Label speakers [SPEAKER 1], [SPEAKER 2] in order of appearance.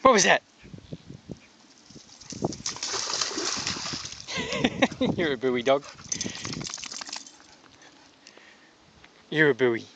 [SPEAKER 1] What was that? You're a buoy dog. You're a buoy.